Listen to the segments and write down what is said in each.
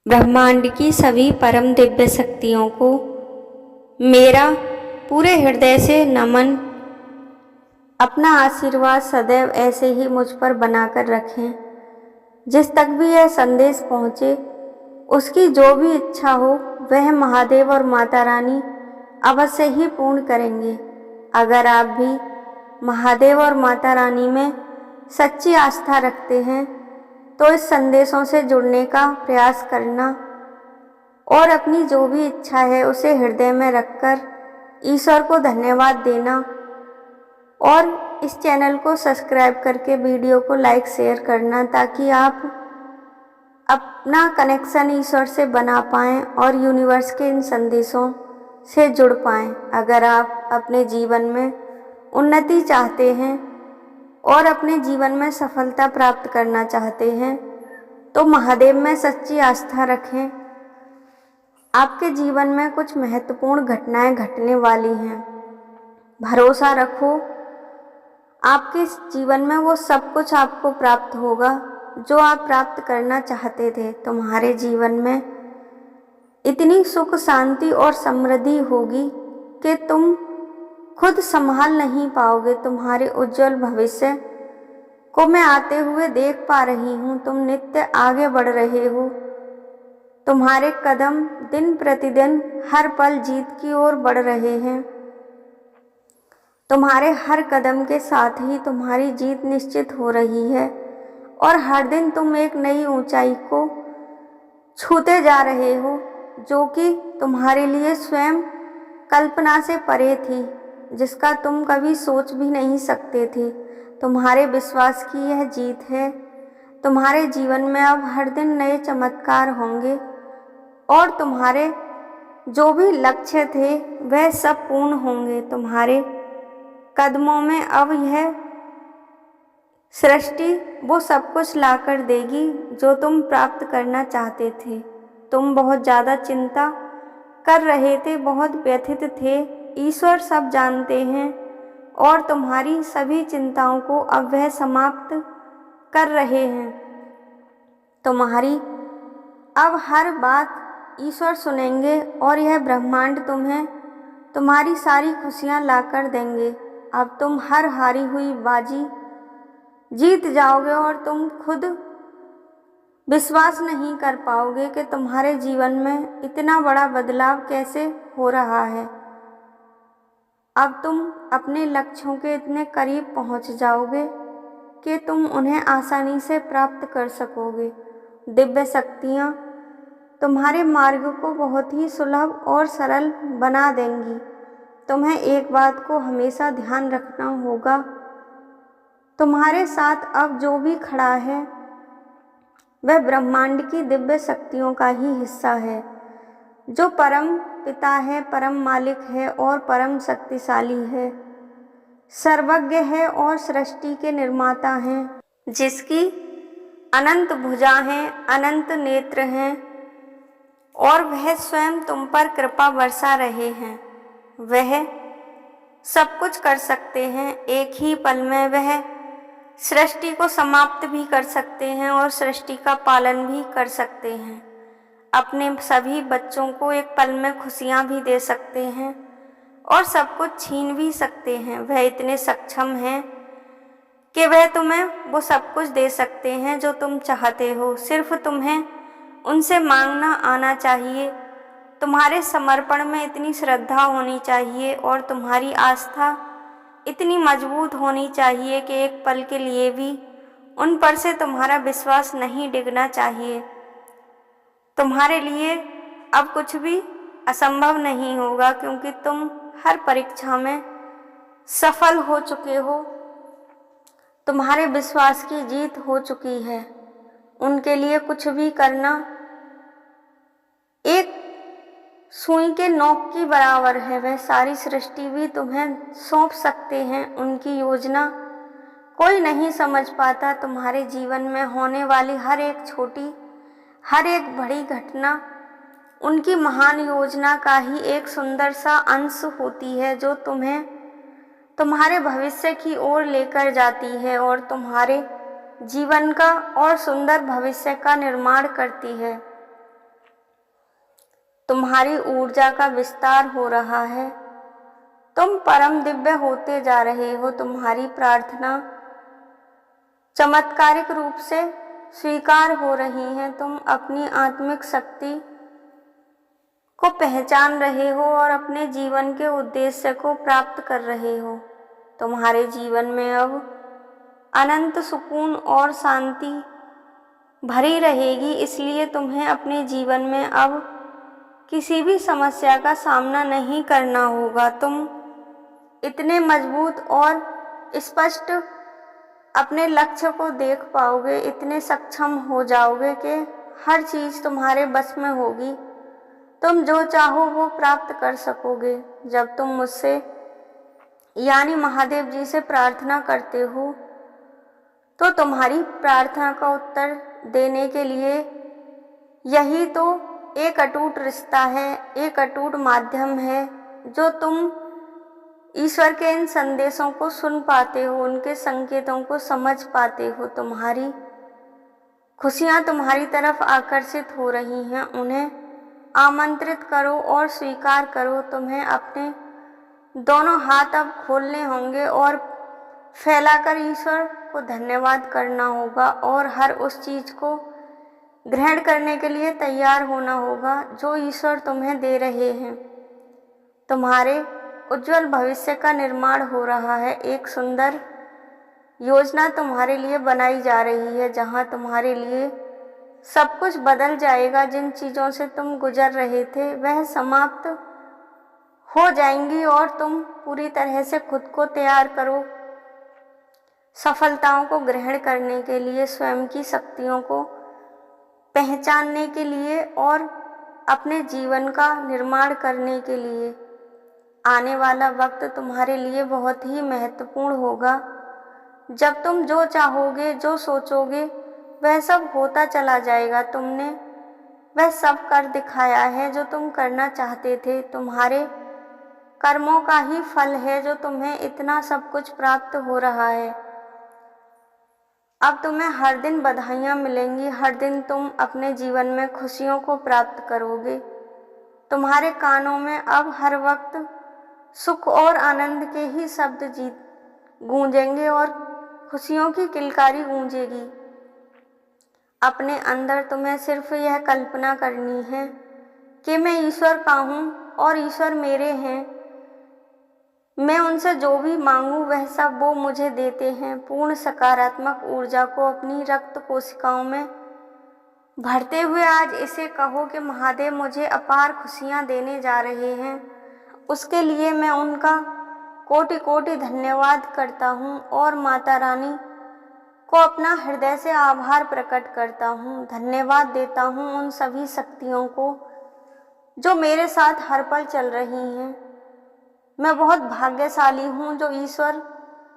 ब्रह्मांड की सभी परम दिव्य शक्तियों को मेरा पूरे हृदय से नमन। अपना आशीर्वाद सदैव ऐसे ही मुझ पर बनाकर रखें। जिस तक भी यह संदेश पहुँचे उसकी जो भी इच्छा हो वह महादेव और माता रानी अवश्य ही पूर्ण करेंगे। अगर आप भी महादेव और माता रानी में सच्ची आस्था रखते हैं तो इस संदेशों से जुड़ने का प्रयास करना और अपनी जो भी इच्छा है उसे हृदय में रखकर ईश्वर को धन्यवाद देना और इस चैनल को सब्सक्राइब करके वीडियो को लाइक शेयर करना, ताकि आप अपना कनेक्शन ईश्वर से बना पाएँ और यूनिवर्स के इन संदेशों से जुड़ पाएँ। अगर आप अपने जीवन में उन्नति चाहते हैं और अपने जीवन में सफलता प्राप्त करना चाहते हैं तो महादेव में सच्ची आस्था रखें। आपके जीवन में कुछ महत्वपूर्ण घटनाएं घटने वाली हैं। भरोसा रखो, आपके जीवन में वो सब कुछ आपको प्राप्त होगा जो आप प्राप्त करना चाहते थे। तुम्हारे जीवन में इतनी सुख शांति और समृद्धि होगी कि तुम खुद संभाल नहीं पाओगे। तुम्हारे उज्जवल भविष्य को मैं आते हुए देख पा रही हूँ। तुम नित्य आगे बढ़ रहे हो। तुम्हारे कदम दिन प्रतिदिन हर पल जीत की ओर बढ़ रहे हैं। तुम्हारे हर कदम के साथ ही तुम्हारी जीत निश्चित हो रही है और हर दिन तुम एक नई ऊंचाई को छूते जा रहे हो, जो कि तुम्हारे लिए स्वयं कल्पना से परे थी, जिसका तुम कभी सोच भी नहीं सकते थे। तुम्हारे विश्वास की यह जीत है। तुम्हारे जीवन में अब हर दिन नए चमत्कार होंगे और तुम्हारे जो भी लक्ष्य थे वह सब पूर्ण होंगे। तुम्हारे कदमों में अब यह सृष्टि वो सब कुछ लाकर देगी जो तुम प्राप्त करना चाहते थे। तुम बहुत ज़्यादा चिंता कर रहे थे, बहुत व्यथित थे। ईश्वर सब जानते हैं और तुम्हारी सभी चिंताओं को अब वह समाप्त कर रहे हैं। तुम्हारी अब हर बात ईश्वर सुनेंगे और यह ब्रह्मांड तुम्हें तुम्हारी सारी खुशियाँ लाकर देंगे। अब तुम हर हारी हुई बाजी जीत जाओगे और तुम खुद विश्वास नहीं कर पाओगे कि तुम्हारे जीवन में इतना बड़ा बदलाव कैसे हो रहा है। अब तुम अपने लक्ष्यों के इतने करीब पहुंच जाओगे कि तुम उन्हें आसानी से प्राप्त कर सकोगे। दिव्य शक्तियाँ तुम्हारे मार्ग को बहुत ही सुलभ और सरल बना देंगी। तुम्हें एक बात को हमेशा ध्यान रखना होगा, तुम्हारे साथ अब जो भी खड़ा है वह ब्रह्मांड की दिव्य शक्तियों का ही हिस्सा है, जो परम पिता है, परम मालिक है और परम शक्तिशाली है, सर्वज्ञ है और सृष्टि के निर्माता हैं, जिसकी अनंत भुजा हैं, अनंत नेत्र हैं और वह स्वयं तुम पर कृपा बरसा रहे हैं। वह सब कुछ कर सकते हैं। एक ही पल में वह सृष्टि को समाप्त भी कर सकते हैं और सृष्टि का पालन भी कर सकते हैं। अपने सभी बच्चों को एक पल में खुशियाँ भी दे सकते हैं और सब कुछ छीन भी सकते हैं। वह इतने सक्षम हैं कि वह तुम्हें वो सब कुछ दे सकते हैं जो तुम चाहते हो। सिर्फ तुम्हें उनसे मांगना आना चाहिए। तुम्हारे समर्पण में इतनी श्रद्धा होनी चाहिए और तुम्हारी आस्था इतनी मजबूत होनी चाहिए कि एक पल के लिए भी उन पर से तुम्हारा विश्वास नहीं डिगना चाहिए। तुम्हारे लिए अब कुछ भी असंभव नहीं होगा, क्योंकि तुम हर परीक्षा में सफल हो चुके हो। तुम्हारे विश्वास की जीत हो चुकी है। उनके लिए कुछ भी करना एक सुई के नोक की बराबर है। वह सारी सृष्टि भी तुम्हें सौंप सकते हैं। उनकी योजना कोई नहीं समझ पाता। तुम्हारे जीवन में होने वाली हर एक छोटी हर एक बड़ी घटना उनकी महान योजना का ही एक सुंदर सा अंश होती है, जो तुम्हें तुम्हारे भविष्य की ओर लेकर जाती है और तुम्हारे जीवन का और सुंदर भविष्य का निर्माण करती है। तुम्हारी ऊर्जा का विस्तार हो रहा है। तुम परम दिव्य होते जा रहे हो। तुम्हारी प्रार्थना चमत्कारिक रूप से स्वीकार हो रही है। तुम अपनी आत्मिक शक्ति को पहचान रहे हो और अपने जीवन के उद्देश्य को प्राप्त कर रहे हो। तुम्हारे जीवन में अब अनंत सुकून और शांति भरी रहेगी, इसलिए तुम्हें अपने जीवन में अब किसी भी समस्या का सामना नहीं करना होगा। तुम इतने मजबूत और स्पष्ट अपने लक्ष्य को देख पाओगे, इतने सक्षम हो जाओगे कि हर चीज़ तुम्हारे बस में होगी। तुम जो चाहो वो प्राप्त कर सकोगे। जब तुम मुझसे यानी महादेव जी से प्रार्थना करते हो तो तुम्हारी प्रार्थना का उत्तर देने के लिए यही तो एक अटूट रिश्ता है, एक अटूट माध्यम है जो तुम ईश्वर के इन संदेशों को सुन पाते हो, उनके संकेतों को समझ पाते हो। तुम्हारी खुशियाँ तुम्हारी तरफ आकर्षित हो रही हैं, उन्हें आमंत्रित करो और स्वीकार करो। तुम्हें अपने दोनों हाथ अब खोलने होंगे और फैलाकर ईश्वर को धन्यवाद करना होगा और हर उस चीज़ को ग्रहण करने के लिए तैयार होना होगा जो ईश्वर तुम्हें दे रहे हैं। तुम्हारे उज्जवल भविष्य का निर्माण हो रहा है। एक सुंदर योजना तुम्हारे लिए बनाई जा रही है जहां तुम्हारे लिए सब कुछ बदल जाएगा। जिन चीज़ों से तुम गुजर रहे थे वह समाप्त हो जाएंगी और तुम पूरी तरह से खुद को तैयार करो सफलताओं को ग्रहण करने के लिए, स्वयं की शक्तियों को पहचानने के लिए और अपने जीवन का निर्माण करने के लिए। आने वाला वक्त तुम्हारे लिए बहुत ही महत्वपूर्ण होगा। जब तुम जो चाहोगे, जो सोचोगे, वह सब होता चला जाएगा। तुमने वह सब कर दिखाया है जो तुम करना चाहते थे। तुम्हारे कर्मों का ही फल है जो तुम्हें इतना सब कुछ प्राप्त हो रहा है। अब तुम्हें हर दिन बधाइयाँ मिलेंगी, हर दिन तुम अपने जीवन में खुशियों को प्राप्त करोगे। तुम्हारे कानों में अब हर वक्त सुख और आनंद के ही शब्द गूंजेंगे और खुशियों की किलकारी गूंजेगी। अपने अंदर तुम्हें सिर्फ यह कल्पना करनी है कि मैं ईश्वर का हूँ और ईश्वर मेरे हैं। मैं उनसे जो भी मांगूं वह सब वो मुझे देते हैं। पूर्ण सकारात्मक ऊर्जा को अपनी रक्त कोशिकाओं में भरते हुए आज इसे कहो कि महादेव मुझे अपार खुशियाँ देने जा रहे हैं। उसके लिए मैं उनका कोटि कोटि धन्यवाद करता हूँ और माता रानी को अपना हृदय से आभार प्रकट करता हूँ। धन्यवाद देता हूँ उन सभी शक्तियों को जो मेरे साथ हर पल चल रही हैं। मैं बहुत भाग्यशाली हूँ जो ईश्वर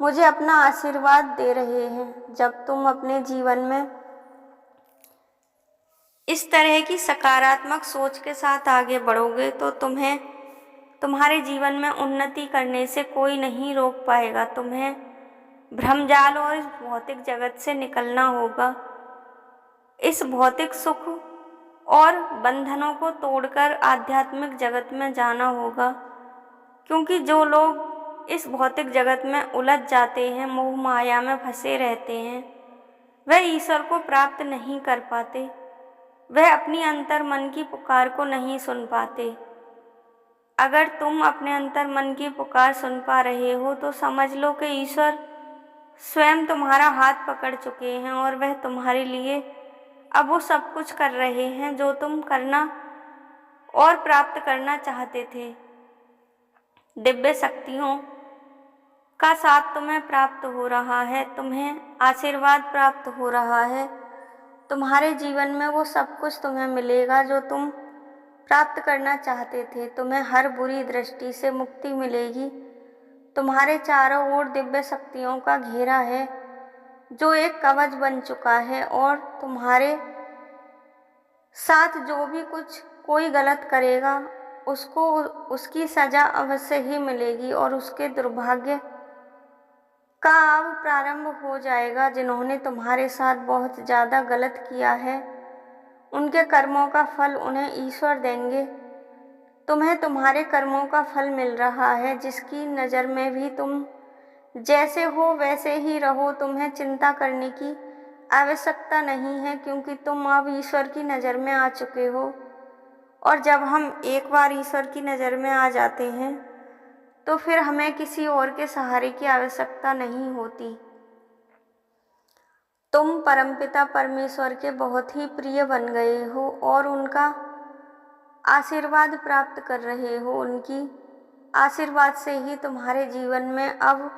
मुझे अपना आशीर्वाद दे रहे हैं। जब तुम अपने जीवन में इस तरह की सकारात्मक सोच के साथ आगे बढ़ोगे तो तुम्हें तुम्हारे जीवन में उन्नति करने से कोई नहीं रोक पाएगा। तुम्हें भ्रमजाल और इस भौतिक जगत से निकलना होगा। इस भौतिक सुख और बंधनों को तोड़कर आध्यात्मिक जगत में जाना होगा, क्योंकि जो लोग इस भौतिक जगत में उलझ जाते हैं, मोह माया में फंसे रहते हैं, वह ईश्वर को प्राप्त नहीं कर पाते। वह अपनी अंतर मन की पुकार को नहीं सुन पाते। अगर तुम अपने अंतर मन की पुकार सुन पा रहे हो तो समझ लो कि ईश्वर स्वयं तुम्हारा हाथ पकड़ चुके हैं और वह तुम्हारे लिए अब वो सब कुछ कर रहे हैं जो तुम करना और प्राप्त करना चाहते थे। दिव्य शक्तियों का साथ तुम्हें प्राप्त हो रहा है, तुम्हें आशीर्वाद प्राप्त हो रहा है। तुम्हारे जीवन में वो सब कुछ तुम्हें मिलेगा जो तुम प्राप्त करना चाहते थे। तुम्हें हर बुरी दृष्टि से मुक्ति मिलेगी। तुम्हारे चारों ओर दिव्य शक्तियों का घेरा है जो एक कवच बन चुका है और तुम्हारे साथ जो भी कुछ कोई गलत करेगा उसको उसकी सजा अवश्य ही मिलेगी और उसके दुर्भाग्य का अब प्रारंभ हो जाएगा। जिन्होंने तुम्हारे साथ बहुत ज़्यादा गलत किया है उनके कर्मों का फल उन्हें ईश्वर देंगे। तुम्हें तुम्हारे कर्मों का फल मिल रहा है, जिसकी नज़र में भी तुम जैसे हो वैसे ही रहो। तुम्हें चिंता करने की आवश्यकता नहीं है, क्योंकि तुम अब ईश्वर की नज़र में आ चुके हो। और जब हम एक बार ईश्वर की नज़र में आ जाते हैं तो फिर हमें किसी और के सहारे की आवश्यकता नहीं होती। तुम परमपिता परमेश्वर के बहुत ही प्रिय बन गए हो और उनका आशीर्वाद प्राप्त कर रहे हो। उनकी आशीर्वाद से ही तुम्हारे जीवन में अब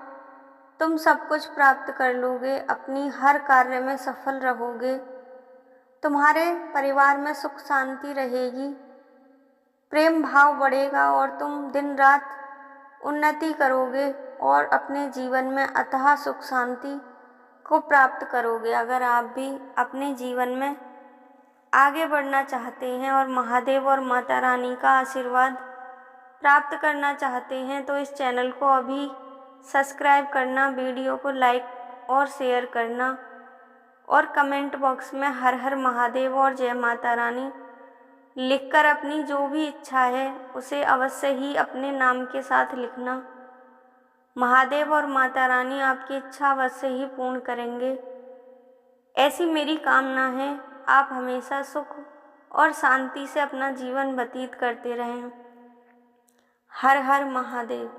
तुम सब कुछ प्राप्त कर लोगे, अपनी हर कार्य में सफल रहोगे, तुम्हारे परिवार में सुख शांति रहेगी, प्रेम भाव बढ़ेगा और तुम दिन रात उन्नति करोगे और अपने जीवन में अथाह सुख शांति को प्राप्त करोगे। अगर आप भी अपने जीवन में आगे बढ़ना चाहते हैं और महादेव और माता रानी का आशीर्वाद प्राप्त करना चाहते हैं तो इस चैनल को अभी सब्सक्राइब करना, वीडियो को लाइक और शेयर करना और कमेंट बॉक्स में हर हर महादेव और जय माता रानी लिखकर अपनी जो भी इच्छा है उसे अवश्य ही अपने नाम के साथ लिखना। महादेव और माता रानी आपकी इच्छा अवश्य ही पूर्ण करेंगे, ऐसी मेरी कामना है। आप हमेशा सुख और शांति से अपना जीवन व्यतीत करते रहें। हर हर महादेव।